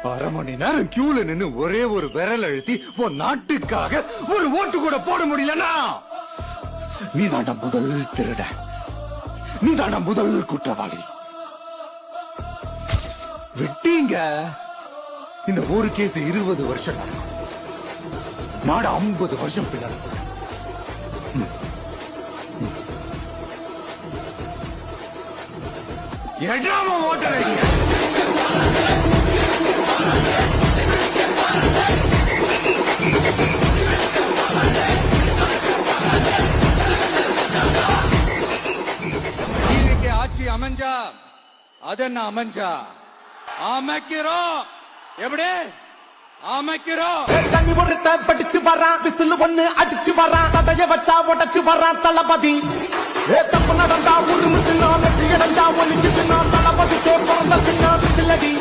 அரை மணி நேரம் கியூல நின்னு ஒரே ஒரு விரல் அழுத்தி உன் நாட்டுக்காக ஒரு ஓட்டு கூட போட முடியலனா நீ தாண்டா முதல் திருட, நீ தாண்டா முதல் குற்றவாளி. வெட்டீங்க இந்த ஒரு கேஸ் 20 வருஷம் நாடு 50 வருஷம் பின்னாடி. எடாம ஓட்ட வைங்க. ஆட்சி அமைஞ்சா அது என்ன அமைஞ்சா அமைக்கிறோம். எப்படி அமைக்கிறோம்? தண்ணி ஒருத்த படிச்சு வரான், விசில் ஒண்ணு அடிச்சு வரான், தடைய வச்சா உடச்சு வரான் தளபதி. தப்பு நடந்தா ஒரு முசினா வெற்றி அடைஞ்சா ஒலிக்கு சின்ன தளபதிக்கே பிறந்த சின்ன விசிலடி.